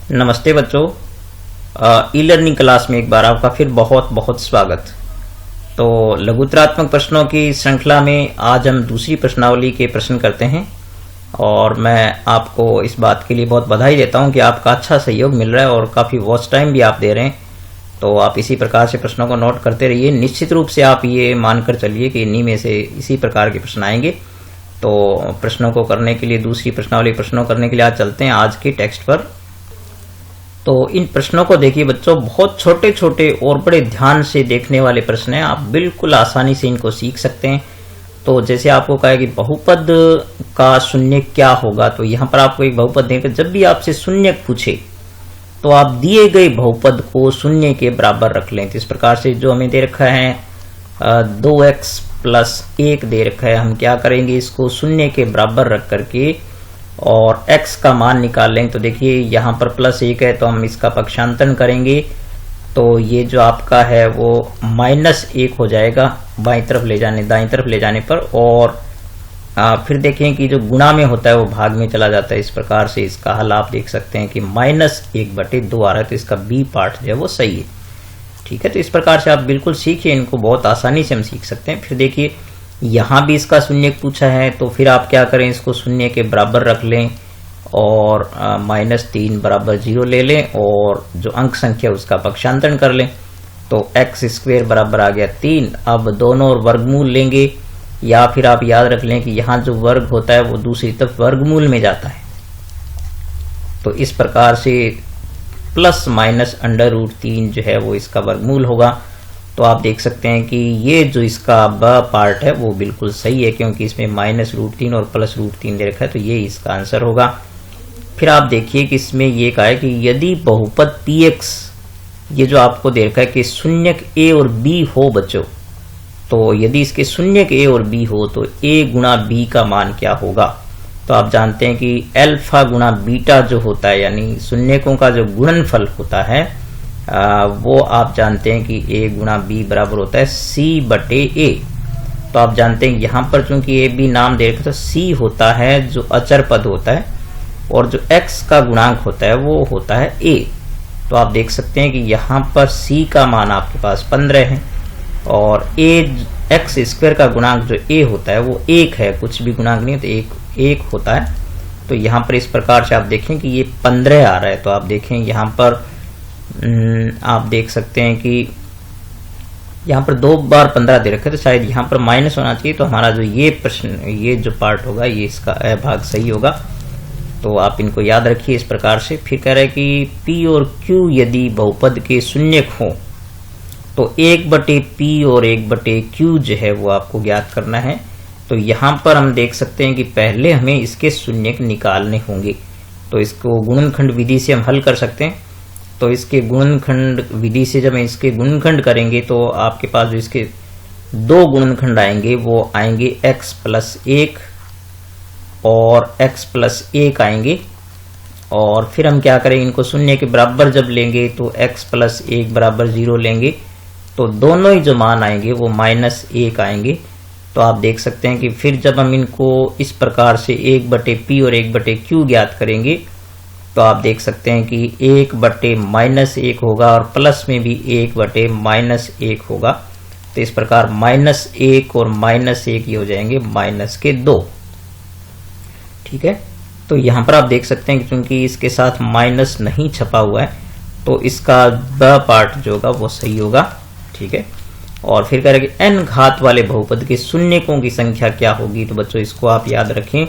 नमस्ते बच्चों, e learning class में एक बार आपका फिर बहुत बहुत स्वागत। तो लघुत्तरात्मक प्रश्नों की श्रृंखला में आज हम दूसरी प्रश्नावली के प्रश्न करते हैं और मैं आपको इस बात के लिए बहुत बधाई देता हूं कि आपका अच्छा सहयोग मिल रहा है और काफ़ी वॉच टाइम भी आप दे रहे हैं। तो आप इसी प्रकार से प्रश्नों को नोट करते रहिए। निश्चित रूप से आप ये मानकर चलिए कि इन्हीं में से इसी प्रकार के प्रश्न आएंगे। तो प्रश्नों को करने के लिए, दूसरी प्रश्नावली प्रश्नों करने के लिए आज चलते हैं आज के टेक्स्ट पर। तो इन प्रश्नों को देखिए बच्चों, बहुत छोटे छोटे और बड़े ध्यान से देखने वाले प्रश्न हैं। आप बिल्कुल आसानी से इनको सीख सकते हैं। तो जैसे आपको कहा कि बहुपद का शून्यक क्या होगा, तो यहाँ पर आपको एक बहुपद देंगे। जब भी आपसे शून्यक पूछे तो आप दिए गए बहुपद को शून्य के बराबर रख लें। तो इस प्रकार से जो हमें दे रखा है 2x + 1 दे रखा है, हम क्या करेंगे, इसको शून्य के बराबर रख करके और x का मान निकाल लें। तो देखिए यहाँ पर +1 है तो हम इसका पक्षांतरण करेंगे तो ये जो आपका है वो -1 हो जाएगा दाईं तरफ ले जाने पर। और फिर देखें कि जो गुणा में होता है वो भाग में चला जाता है। इस प्रकार से इसका हल आप देख सकते हैं कि -1/2 आ रहा है। तो इसका बी पार्ट जो है वो सही है। ठीक है, तो इस प्रकार से आप बिल्कुल सीखिए, इनको बहुत आसानी से हम सीख सकते हैं। फिर देखिए यहाँ भी इसका शून्यक पूछा है तो फिर आप क्या करें, इसको शून्य के बराबर रख लें और -3 = 0 ले लें और जो अंक संख्या उसका पक्षांतरण कर लें। तो x² बराबर आ गया 3। अब दोनों और वर्गमूल लेंगे, या फिर आप याद रख लें कि यहाँ जो वर्ग होता है वो दूसरी तरफ वर्गमूल में जाता है। तो इस प्रकार से ±√3 जो है वो इसका वर्गमूल होगा। तो आप देख सकते हैं कि ये जो इसका ब पार्ट है वो बिल्कुल सही है, क्योंकि इसमें -√3 और +√3 दे रखा है। तो ये इसका आंसर होगा। फिर आप देखिए कि इसमें ये कहा है कि यदि बहुपद px, ये जो आपको दे रखा है कि शून्यक a और b हो बच्चों, तो यदि इसके शून्यक a और b हो तो a गुणा b का मान क्या होगा। तो आप जानते हैं कि अल्फा गुणा बीटा जो होता है, यानी शून्यकों का जो गुणनफल होता है वो आप जानते हैं कि a गुणा b बराबर होता है c/a। तो आप जानते हैं यहाँ पर चूंकि a b नाम दे रखा तो c होता है जो अचर पद होता है और जो x का गुणांक होता है वो होता है a। तो आप देख सकते हैं कि यहाँ पर c का मान आपके पास 15 है और x² का गुणांक जो a होता है वो 1 है, कुछ भी गुणांक नहीं है तो 1 होता है। तो यहाँ पर इस प्रकार से आप देखें कि ये 15 आ रहा है। तो आप देखें यहाँ पर आप देख सकते हैं कि यहाँ पर 2 बार 15 दे रखा है, तो शायद यहाँ पर माइनस होना चाहिए। तो हमारा जो ये प्रश्न, ये जो पार्ट होगा ये इसका अ भाग सही होगा। तो आप इनको याद रखिए इस प्रकार से। फिर कह रहा है कि p और q यदि बहुपद के शून्यक हो तो 1/p और 1/q जो है वो आपको ज्ञात करना है। तो यहाँ पर हम देख सकते हैं कि पहले हमें इसके शून्यक निकालने होंगे। तो इसको गुणनखंड विधि से हम हल कर सकते हैं। तो इसके गुणनखंड विधि से जब हम इसके गुणनखंड करेंगे तो आपके पास जो इसके 2 गुणनखंड आएंगे वो आएंगे x + 1 और x + 1 आएंगे। और फिर हम क्या करेंगे, इनको शून्य के बराबर जब लेंगे तो x + 1 = 0 लेंगे। तो दोनों ही जो मान आएंगे वो -1 आएंगे। तो आप देख सकते हैं कि फिर जब हम इनको इस प्रकार से 1/p और 1/q ज्ञात करेंगे तो आप देख सकते हैं कि 1/-1 होगा और प्लस में भी 1/-1 होगा। तो इस प्रकार -1 और -1 ये हो जाएंगे -2। ठीक है, तो यहाँ पर आप देख सकते हैं कि चूंकि इसके साथ माइनस नहीं छपा हुआ है तो इसका ब पार्ट जो होगा वो सही होगा। ठीक है, और फिर कह रहे हैं कि n घात वाले बहुपद के शून्यकों की संख्या क्या होगी। तो बच्चों इसको आप याद रखें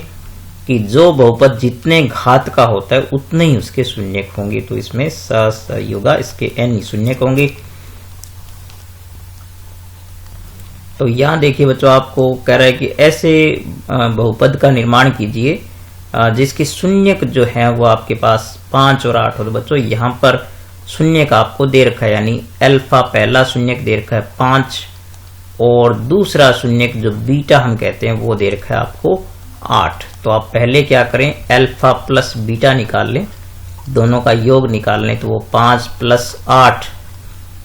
कि जो बहुपद जितने घात का होता है उतने ही उसके शून्यक होंगे। तो इसमें सही होगा, इसके n ही शून्यक होंगे। तो यहाँ देखिए बच्चों, आपको कह रहा है कि ऐसे बहुपद का निर्माण कीजिए जिसके शून्यक जो है वो आपके पास 5 और 8 हो। तो बच्चों यहाँ पर शून्यक आपको दे रखा है, यानी अल्फा पहला शून्यक दे रखा है 5 और दूसरा शून्यक जो बीटा हम कहते हैं वो दे रखा है आपको 8। तो आप पहले क्या करें, अल्फा + बीटा निकाल लें, दोनों का योग निकाल लें। तो वो 5 + 8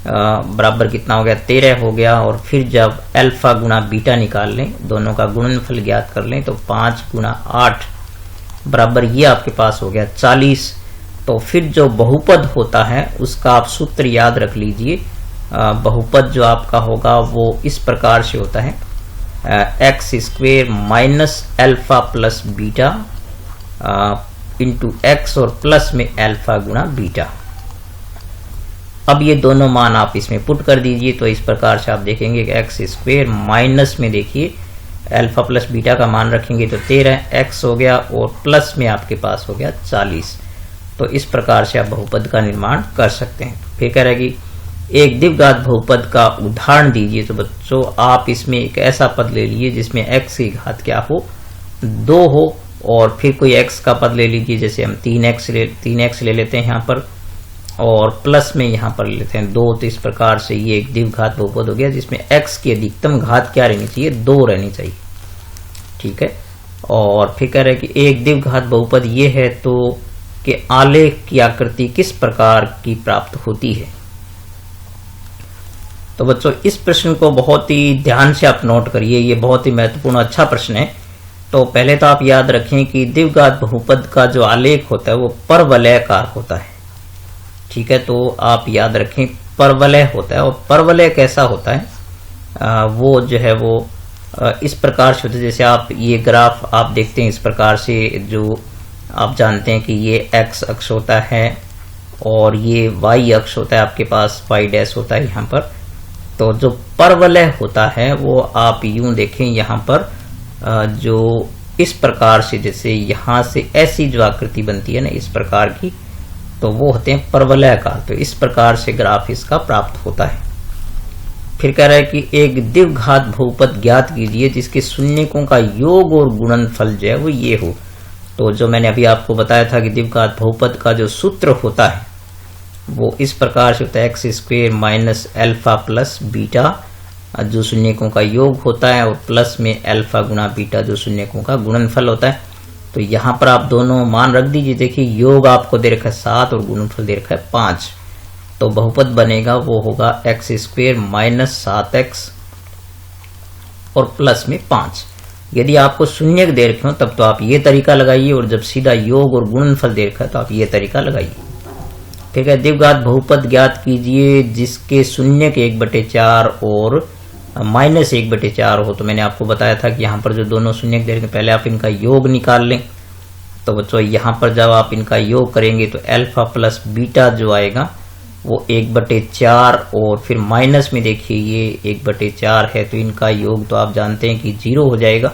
बराबर कितना हो गया, 13 हो गया। और फिर जब अल्फा गुणा बीटा निकाल लें, दोनों का गुणनफल ज्ञात कर लें, तो 5 × 8 बराबर ये आपके पास हो गया 40। तो फिर जो बहुपद होता है उसका आप सूत्र याद रख लीजिए। बहुपद जो आपका होगा वो इस प्रकार से होता है, x square minus alpha plus beta into x और प्लस में एल्फा गुणा बीटा। अब ये दोनों मान आप इसमें पुट कर दीजिए, तो इस प्रकार से आप देखेंगे कि एक्स स्क्वेयर माइनस में देखिए अल्फा प्लस बीटा का मान रखेंगे तो 13 एक्स हो गया और प्लस में आपके पास हो गया 40। तो इस प्रकार से आप बहुपद का निर्माण कर सकते हैं। फिर कह रहा है कि एक द्विघात बहुपद का उदाहरण दीजिए। तो बच्चों आप इसमें एक ऐसा पद ले लीजिए जिसमें एक्स की घात क्या हो, 2 हो, और फिर कोई एक्स का पद ले लीजिए, जैसे हम 3x ले लेते हैं यहाँ पर, और प्लस में यहाँ पर लेते हैं 2। तो इस प्रकार से ये एक द्विघात बहुपद हो गया जिसमें x की अधिकतम घात क्या रहनी चाहिए, 2 रहनी चाहिए। ठीक है, और फिर कह रहे हैं कि एक द्विघात बहुपद ये है तो कि आलेख की आकृति किस प्रकार की प्राप्त होती है। तो बच्चों इस प्रश्न को बहुत ही ध्यान से आप नोट करिए, ये बहुत ही महत्वपूर्ण अच्छा प्रश्न है। तो पहले तो आप याद रखें कि द्विघात बहुपद का जो आलेख होता है वो परवलयाकार होता है। ठीक है, तो आप याद रखें परवलय होता है, और परवलय कैसा होता है, वो जो है वो इस प्रकार से होता है। जैसे आप ये ग्राफ आप देखते हैं इस प्रकार से, जो आप जानते हैं कि ये एक्स अक्ष होता है और ये वाई अक्ष होता है, आपके पास वाई डैश होता है यहाँ पर। तो जो परवलय होता है वो आप यूं देखें यहाँ पर, जो इस प्रकार से, जैसे यहाँ से ऐसी जो आकृति बनती है ना इस प्रकार की, तो वो होते हैं परवलयाकार। तो इस प्रकार से ग्राफ इसका प्राप्त होता है। फिर कह रहा है कि एक द्विघात बहुपद ज्ञात कीजिए जिसके शून्यकों का योग और गुणनफल जो है वो ये हो। तो जो मैंने अभी आपको बताया था कि द्विघात बहुपद का जो सूत्र होता है वो इस प्रकार से होता है, x square minus alpha plus beta जो शून्यकों का योग होता है, और प्लस में एल्फा गुणा बीटा जो शून्यकों का गुणनफल होता है। तो यहाँ पर आप दोनों मान रख दीजिए। देखिए योग आपको दे रखा है 7 और गुणनफल दे रखा है 5। तो बहुपद बनेगा वो होगा एक्स स्क्वेयर माइनस 7x और प्लस में 5। यदि आपको शून्य दे रखे हो तब तो आप ये तरीका लगाइए, और जब सीधा योग और गुणनफल दे रखा है तो आप ये तरीका लगाइए। ठीक है, द्विघात बहुपद ज्ञात कीजिए जिसके शून्य के 1/4 और माइनस 1/4 हो। तो मैंने आपको बताया था कि यहाँ पर जो दोनों शून्य दे रखे पहले आप इनका योग निकाल लें। तो बच्चों यहाँ पर जब आप इनका योग करेंगे तो अल्फा प्लस बीटा जो आएगा वो 1/4, और फिर माइनस में देखिए ये 1/4 है, तो इनका योग तो आप जानते हैं कि 0 हो जाएगा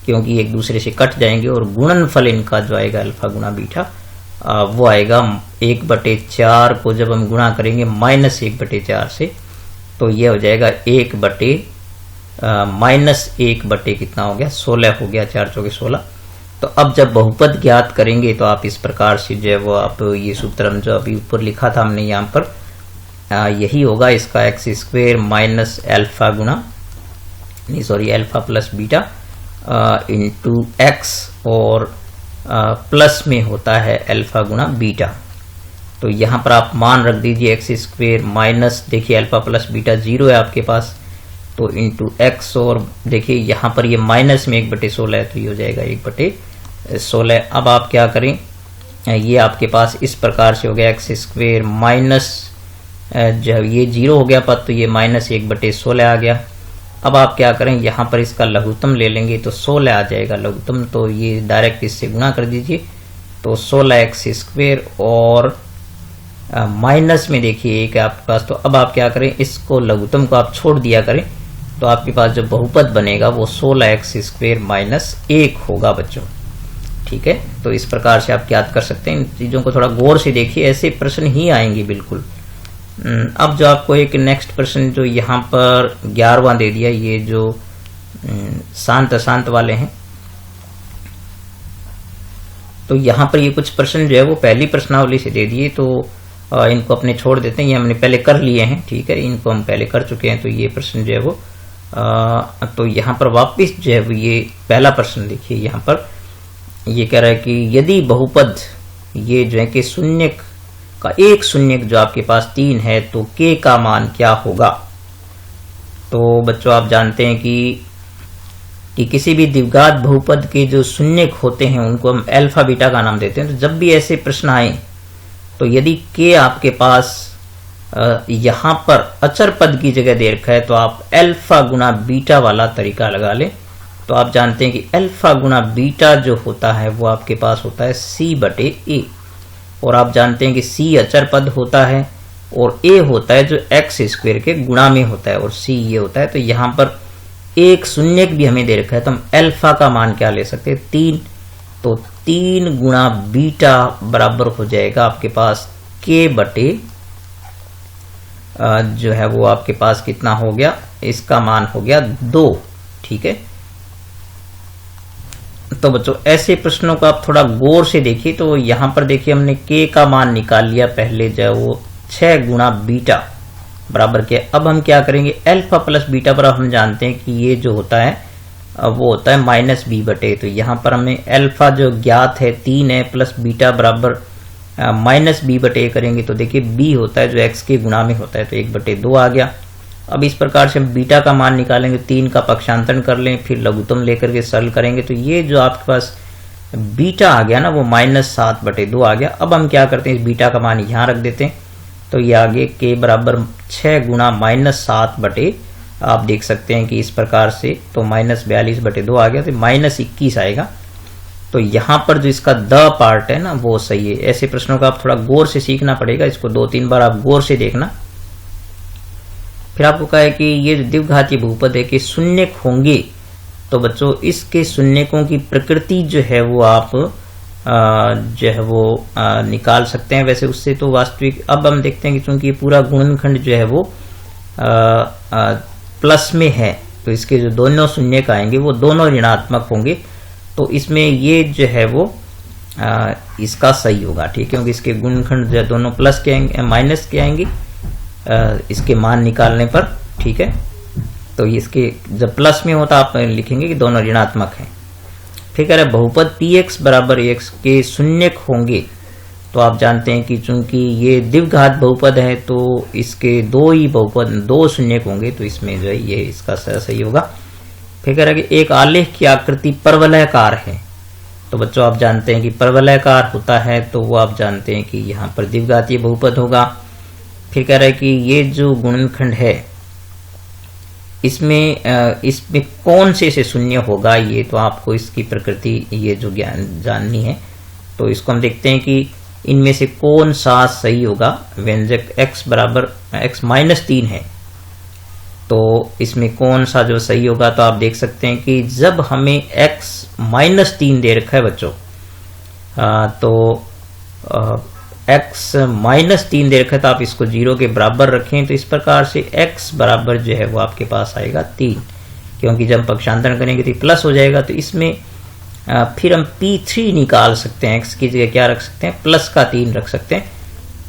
क्योंकि एक दूसरे से कट जाएंगे। और गुणनफल इनका जो आएगा अल्फा गुणा बीटा वो आएगा 1/4 को जब हम गुणा करेंगे माइनस 1/4 से, तो ये हो जाएगा माइनस 1 कितना हो गया, 16 हो गया, 4 चौके 16। तो अब जब बहुपद ज्ञात करेंगे तो आप इस प्रकार से जो है वो आप ये सूत्र जो अभी ऊपर लिखा था हमने यहाँ पर यही होगा इसका, एक्स स्क्वेयर माइनस एल्फा गुणा alpha plus beta into x, और प्लस में होता है अल्फा गुणा बीटा। तो यहाँ पर आप मान रख दीजिए एक्स स्क्वेयर माइनस, देखिए अल्फा प्लस बीटा 0 है आपके पास, तो इंटू एक्स, और देखिए यहाँ पर ये माइनस में 1/16 है तो ये हो जाएगा 1/16। अब आप क्या करें, ये आपके पास इस प्रकार से हो गया एक्स स्क्वेयर माइनस, जब ये 0 हो गया पद तो ये माइनस 1/16 आ गया। अब आप क्या करें, यहाँ पर इसका लघुत्तम ले लेंगे तो 16 आ जाएगा लघुत्तम, तो ये डायरेक्ट इससे गुणा कर दीजिए। तो 16x स्क्वेयर और माइनस में देखिए 1 है आपके पास। तो अब आप क्या करें, इसको लघुत्तम को आप छोड़ दिया करें, तो आपके पास जो बहुपद बनेगा वो 16x स्क्वेयर माइनस 1 होगा बच्चों। ठीक है, तो इस प्रकार से आप याद कर सकते हैं। इन चीजों को थोड़ा गौर से देखिए, ऐसे प्रश्न ही आएंगे बिल्कुल। अब जो आपको एक नेक्स्ट प्रश्न जो यहाँ पर 11वां दे दिया, ये जो शांत अशांत वाले हैं, तो यहाँ पर ये कुछ प्रश्न जो है वो पहली प्रश्नावली से दे दिए, तो इनको अपने छोड़ देते हैं, ये हमने पहले कर लिए हैं। ठीक है, इनको हम पहले कर चुके हैं, तो ये प्रश्न जो है वो तो यहाँ पर वापस जो है वो ये पहला प्रश्न देखिए, यहाँ पर ये कह रहा है कि यदि बहुपद ये जो है कि शून्य का एक शून्य जो आपके पास 3 है तो k का मान क्या होगा। तो बच्चों आप जानते हैं कि किसी भी द्विघात बहुपद के जो शून्य होते हैं उनको हम अल्फा बीटा का नाम देते हैं। तो जब भी ऐसे प्रश्न आए तो यदि k आपके पास यहां पर अचर पद की जगह दे रखा है तो आप अल्फा गुना बीटा वाला तरीका लगा लें। तो आप जानते हैं कि अल्फा गुना बीटा जो होता है वो आपके पास होता है c/a, और आप जानते हैं कि c अचर पद होता है और a होता है जो x² के गुणा में होता है, और c ये होता है। तो यहां पर एक शून्यक भी हमें दे रखा है, तो हम अल्फा का मान क्या ले सकते हैं 3, तो 3 गुना बीटा बराबर हो जाएगा आपके पास k/, जो है वो आपके पास कितना हो गया, इसका मान हो गया 2। ठीक है, तो बच्चों ऐसे प्रश्नों को आप थोड़ा गौर से देखिए। तो यहां पर देखिए हमने k का मान निकाल लिया पहले, जो है वो 6 गुना बीटा बराबर के। अब हम क्या करेंगे, अल्फा प्लस बीटा पर हम जानते हैं कि ये जो होता है वो होता है -b/, तो यहाँ पर हमें अल्फा जो ज्ञात है 3 है, प्लस बीटा बराबर -b/a करेंगे तो देखिए b होता है जो x के गुणा में होता है, तो 1/2 आ गया। अब इस प्रकार से हम बीटा का मान निकालेंगे, 3 का पक्षांतरण कर लें, फिर लघुत्तम लेकर के सरल करेंगे, तो ये जो आपके पास बीटा आ गया ना वो -7/2 आ गया। अब हम क्या करते हैं, इस बीटा का मान यहाँ रख देते हैं, तो ये आगे k बराबर 6 गुना -7/, आप देख सकते हैं कि इस प्रकार से, तो -42/2 आ गया, तो -21 आएगा। तो यहाँ पर जो इसका द पार्ट है ना वो सही है। ऐसे प्रश्नों का आप थोड़ा गौर से सीखना पड़ेगा, इसको 2-3 बार आप गौर से देखना। फिर आपको कहा है कि ये द्विघातीय बहुपद है कि शून्यक होंगे, तो बच्चों इसके शून्यकों की प्रकृति जो है वो आप जो है वो निकाल सकते हैं। वैसे उससे तो वास्तविक, अब हम देखते हैं कि चूंकि ये पूरा गुणनखंड जो है वो प्लस में है, तो इसके जो दोनों शून्यक आएंगे वो दोनों ऋणात्मक होंगे, तो इसमें ये जो है वो इसका सही होगा। ठीक है, क्योंकि इसके गुणनखंड जो दोनों प्लस के आएंगे, माइनस के आएंगे इसके मान निकालने पर। ठीक है, तो इसके जब प्लस में होता आप लिखेंगे कि दोनों ऋणात्मक हैं। फिर कह रहे बहुपद px बराबर ax के शून्यक होंगे, तो आप जानते हैं कि चूंकि ये द्विघात बहुपद है तो इसके दो शून्यक होंगे, तो इसमें जो है ये इसका सही होगा। फिर कह रहा है कि एक आलेख की आकृति परवलयाकार है, तो बच्चों आप जानते हैं कि परवलयाकार होता है तो वो आप जानते हैं कि यहाँ पर द्विघातीय बहुपद होगा। फिर कह रहा है कि ये जो गुणनखंड है इसमें कौन से शून्य होगा, ये तो आपको इसकी प्रकृति ये जो ज्ञान जाननी है। तो इसको हम देखते हैं कि इनमें से कौन सा सही होगा। व्यंजक x बराबर x-3 है, तो इसमें कौन सा जो सही होगा, तो आप देख सकते हैं कि जब हमें x-3 दे रखा है बच्चों, तो x-3 दे रखा है, तो आप इसको 0 के बराबर रखें, तो इस प्रकार से x बराबर जो है वो आपके पास आएगा 3, क्योंकि जब पक्षांतरण करेंगे तो प्लस हो जाएगा। तो इसमें फिर हम P3 निकाल सकते हैं, x की जगह क्या रख सकते हैं, प्लस का 3 रख सकते हैं,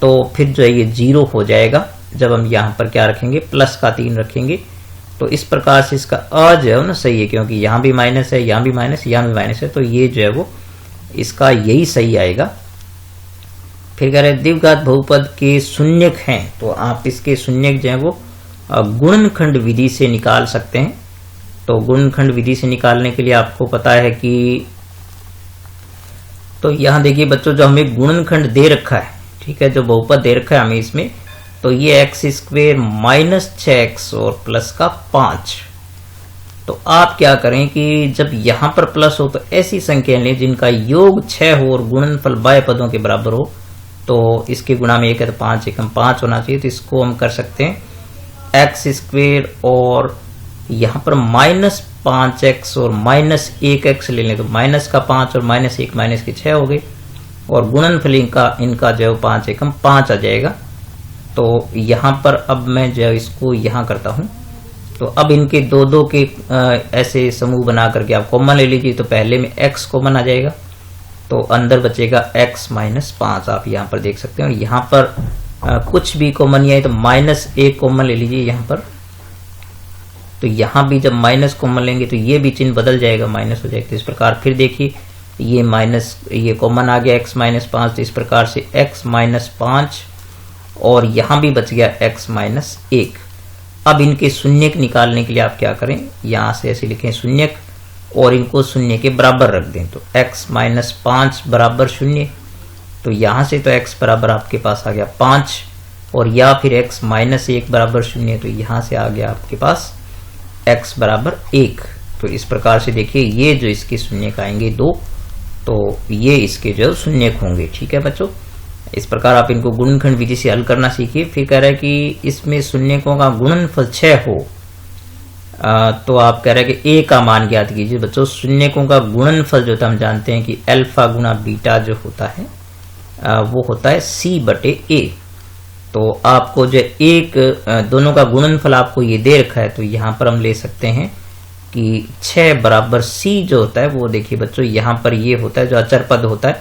तो फिर जो है ये 0 हो जाएगा जब हम यहाँ पर क्या रखेंगे, प्लस का 3 रखेंगे। तो इस प्रकार से इसका अ जो है ना सही है, क्योंकि यहाँ भी माइनस है, यहाँ भी माइनस, यहाँ भी माइनस है, तो ये जो है वो इसका यही सही आएगा। फिर कह रहे हैं द्विघात बहुपद के शून्यक हैं, तो आप इसके शून्यक जो है वो गुणनखंड विधि से निकाल सकते हैं। तो गुणनखंड विधि से निकालने के लिए आपको पता है कि, तो यहाँ देखिए बच्चों जो हमें गुणनखंड दे रखा है, ठीक है, जो बहुपद दे रखा है हमें इसमें, तो ये x² -6x और प्लस का 5। तो आप क्या करें कि जब यहाँ पर प्लस हो तो ऐसी संख्या लें जिनका योग 6 हो और गुणनफल बाह्य पदों के बराबर हो, तो इसके गुणा में 1 है तो 5 एकम 5 होना चाहिए। तो इसको हम कर सकते हैं x² और यहाँ पर -5x और -1x ले लें, तो माइनस का 5 और -1 माइनस के 6 हो गए, और गुणनफल इनका जो 5 एकम 5 आ जाएगा। तो यहाँ पर अब मैं जो इसको यहाँ करता हूँ, तो अब इनके दो के ऐसे समूह बना करके आप कॉमन ले लीजिए, तो पहले में x कॉमन आ जाएगा, तो अंदर बचेगा x-5, आप यहाँ पर देख सकते हैं। और यहाँ पर कुछ भी कॉमन नहीं है तो -1 कॉमन ले लीजिए यहाँ पर, तो यहाँ भी जब माइनस कॉमन लेंगे तो ये भी चिन्ह बदल जाएगा, माइनस हो जाएगा। तो इस प्रकार फिर देखिए ये माइनस, ये कॉमन आ गया x-5, तो इस प्रकार से x-5 और यहाँ भी बच गया x-1। अब इनके शून्यक निकालने के लिए आप क्या करें, यहाँ से ऐसे लिखें शून्यक और इनको शून्य के बराबर रख दें, तो x-5 बराबर 0, तो यहाँ से तो x बराबर आपके पास आ गया 5, और या फिर x माइनस 1 बराबर 0, तो यहाँ से आ गया आपके पास x बराबर 1। तो इस प्रकार से देखिए ये जो इसके शून्यक आएंगे 2, तो ये इसके जो शून्यक होंगे। ठीक है बच्चों, इस प्रकार आप इनको गुणनखंड विधि से हल करना सीखिए। फिर कह रहा है कि इसमें शून्यकों का गुणनफल 6 हो, तो आप कह रहे हैं कि a का मान ज्ञात कीजिए। बच्चों शून्यकों का गुणनफल जो हम जानते हैं कि अल्फा गुना बीटा जो होता है वो होता है c/a। तो आपको जो एक दोनों का गुणनफल आपको ये दे रखा है, तो यहाँ पर हम ले सकते हैं कि 6 बराबर c जो होता है वो देखिए बच्चों यहाँ पर ये होता है जो अचर पद होता है,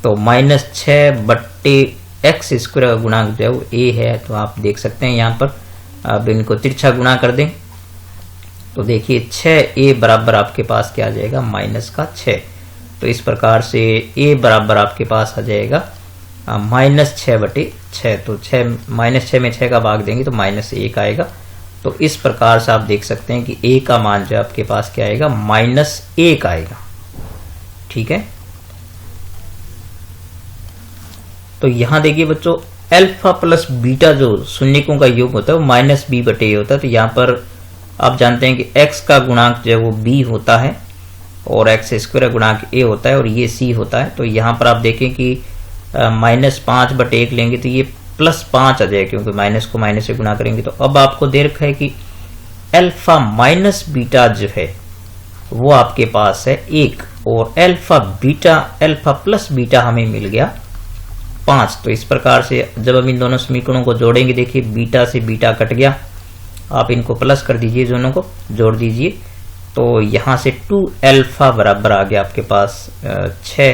तो -6/x² का गुणांक जो है वो a है। तो आप देख सकते हैं यहाँ पर अब इनको तिरछा गुणा कर दें, तो देखिए 6a बराबर आपके पास क्या आ जाएगा -6। तो इस प्रकार से a बराबर आपके पास आ जाएगा -6/6। तो 6 -6 में 6 का भाग देंगे तो -1 आएगा। तो इस प्रकार से आप देख सकते हैं कि a का मान जो आपके पास क्या आएगा -1 आएगा। ठीक है, तो यहां देखिए बच्चों अल्फा प्लस बीटा जो शून्यकों का योग होता है वो -b/a होता है। तो यहाँ पर आप जानते हैं कि x का गुणांक जो है वो b होता है और x² गुणांक a होता है और ये c होता है। तो यहाँ पर आप देखें कि -5/1 लेंगे तो ये +5 आ जाएगा, क्योंकि माइनस को माइनस से गुणा करेंगे। तो अब आपको दे रखा है कि अल्फा माइनस बीटा जो है वो आपके पास है 1, और अल्फा प्लस बीटा हमें मिल गया 5। तो इस प्रकार से जब हम इन दोनों समीकरणों को जोड़ेंगे, देखिए बीटा से बीटा कट गया, आप इनको प्लस कर दीजिए, दोनों को जोड़ दीजिए, तो यहाँ से 2 अल्फा बराबर आ गया आपके पास 6।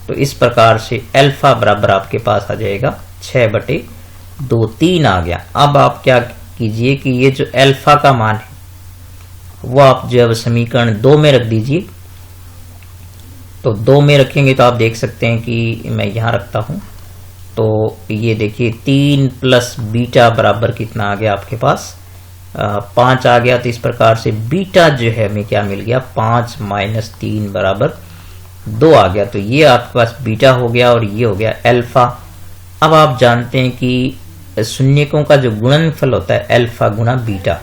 तो इस प्रकार से अल्फा बराबर आपके पास आ जाएगा 6/2, 3 आ गया। अब आप क्या कीजिए कि ये जो अल्फा का मान है वो आप जब समीकरण 2 में रख दीजिए, तो 2 में रखेंगे तो आप देख सकते हैं कि मैं यहाँ रखता हूँ, तो ये देखिए 3 प्लस बीटा बराबर कितना आ गया आपके पास 5 आ गया। तो इस प्रकार से बीटा जो है हमें क्या मिल गया 5 - 3 बराबर 2 आ गया। तो ये आपके पास बीटा हो गया और ये हो गया अल्फा। अब आप जानते हैं कि शून्यकों का जो गुणनफल होता है अल्फा गुना बीटा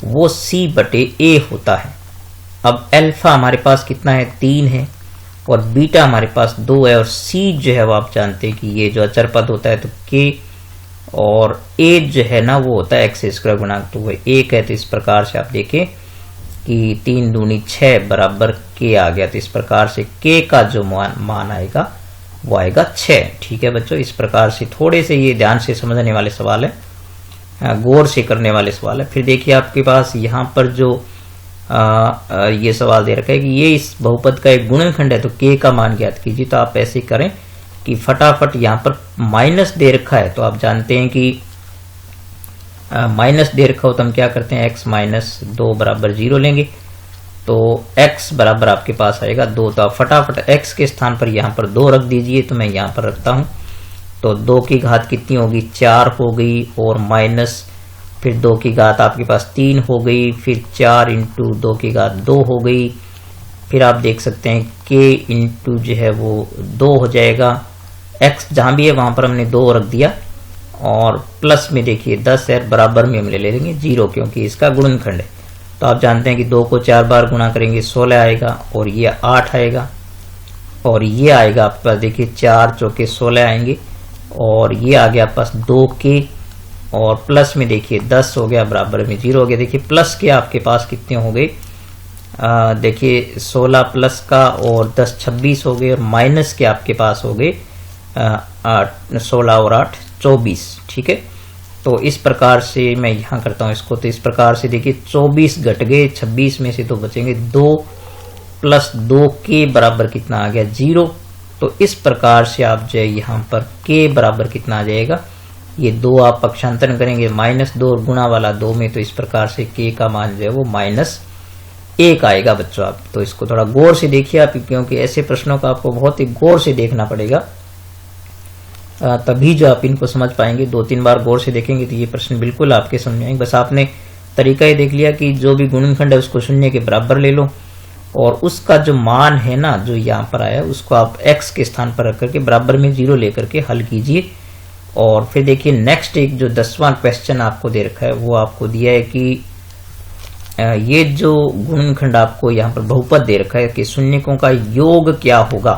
वो c/a होता है। अब अल्फा हमारे पास कितना है 3 है और बीटा हमारे पास 2 है, और c जो है वो आप जानते हैं कि ये जो अचर पद होता है तो k, और a जो है ना वो होता है x² गुणांक, तो वो 1 है। तो इस प्रकार से आप देखें कि 3 दूनी 6 बराबर k आ गया। तो इस प्रकार से k का जो मान आएगा वो आएगा 6। ठीक है बच्चों, इस प्रकार से थोड़े से ये ध्यान से समझने वाले सवाल है, गौर से करने वाले सवाल है। फिर देखिए आपके पास यहाँ पर जो ये सवाल दे रखा है कि ये इस बहुपद का एक गुणनखंड है, तो k का मान ज्ञात कीजिए। तो आप ऐसे करें कि फटाफट यहाँ पर माइनस दे रखा है, तो आप जानते हैं कि माइनस दे रखा हो तो हम क्या करते हैं x - 2 बराबर 0 लेंगे, तो x बराबर आपके पास आएगा 2। तो आप फटाफट x के स्थान पर यहाँ पर 2 रख दीजिए, तो मैं यहाँ पर रखता हूँ। तो 2 की घात कितनी होगी 4 हो गई, और माइनस फिर 2 की घात आपके पास 3 हो गई, फिर 4 × 2 की घात 2 हो गई। फिर आप देख सकते हैं k इंटू जो है वो 2 हो जाएगा, x जहां भी है वहां पर हमने 2 रख दिया, और प्लस में देखिए 10 है, बराबर में हम ले लेंगे 0 क्योंकि इसका गुणनखंड है। तो आप जानते हैं कि 2 को 4 बार गुणा करेंगे 16 आएगा, और ये 8 आएगा, और ये आएगा आपके पास देखिए 4 चौके 16 आएंगे, और ये आ गया आपके पास 2k, और प्लस में देखिए 10 हो गया, बराबर में 0 हो गया। देखिए प्लस के आपके पास कितने हो गए, देखिए 16 प्लस का और 10 26 हो गए, और माइनस के आपके पास हो गए 16 और 8 24। ठीक है, तो इस प्रकार से मैं यहाँ करता हूँ इसको। तो इस प्रकार से देखिए 24 घट गए, 26 में से तो बचेंगे 2 + 2k बराबर कितना आ गया 0। तो इस प्रकार से आप जो है यहाँ पर k बराबर कितना आ जाएगा, ये 2 आप पक्षांतरण करेंगे -2 और गुणा वाला 2 में, तो इस प्रकार से k का मान जो है वो -1 आएगा बच्चों। आप तो इसको थोड़ा गौर से देखिए आप, क्योंकि ऐसे प्रश्नों का आपको बहुत ही गौर से देखना पड़ेगा, तभी जो आप इनको समझ पाएंगे। 2-3 बार गौर से देखेंगे तो ये प्रश्न बिल्कुल आपके समझ आएंगे। बस आपने तरीका ही देख लिया कि जो भी गुणनखंड है उसको 0 के बराबर ले लो, और उसका जो मान है ना जो यहाँ पर आया उसको आप x के स्थान पर रख करके बराबर में 0 लेकर के हल कीजिए। और फिर देखिए नेक्स्ट एक जो 10वां क्वेश्चन आपको दे रखा है वो आपको दिया है कि ये जो गुणनखंड आपको यहाँ पर बहुपद दे रखा है कि शून्यकों का योग क्या होगा।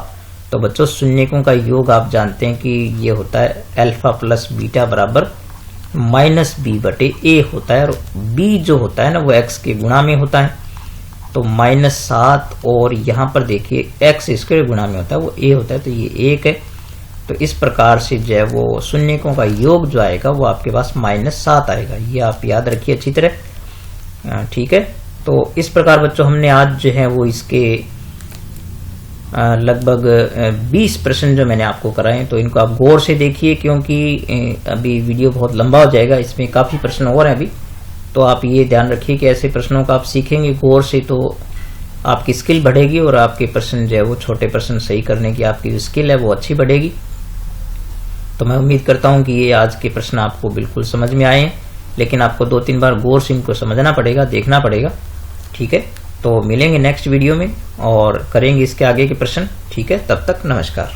तो बच्चों शून्यकों का योग आप जानते हैं कि ये होता है अल्फा प्लस बीटा बराबर माइनस बी बटे ए होता है, और बी जो होता है ना वो x के गुणा में होता है, तो -7, और यहाँ पर देखिए x स्क्वायर गुणा में होता है वो a होता है, तो ये 1 है। तो इस प्रकार से जो है वो शून्यकों का योग जो आएगा वो आपके पास -7 आएगा, ये आप याद रखिए अच्छी तरह, ठीक है। तो इस प्रकार बच्चों हमने आज जो है वो इसके लगभग 20 प्रश्न जो मैंने आपको कराए हैं, तो इनको आप गौर से देखिए क्योंकि अभी वीडियो बहुत लंबा हो जाएगा, इसमें काफ़ी प्रश्न और हैं अभी। तो आप ये ध्यान रखिए कि ऐसे प्रश्नों का आप सीखेंगे गौर से तो आपकी स्किल बढ़ेगी और आपके प्रश्न जो है वो छोटे प्रश्न सही करने की आपकी जो स्किल है वो अच्छी बढ़ेगी। तो मैं उम्मीद करता हूँ कि ये आज के प्रश्न आपको बिल्कुल समझ में आए हैं, लेकिन आपको 2-3 बार गौर से इनको समझना पड़ेगा, देखना पड़ेगा, ठीक है। तो मिलेंगे नेक्स्ट वीडियो में और करेंगे इसके आगे के प्रश्न, ठीक है। तब तक नमस्कार।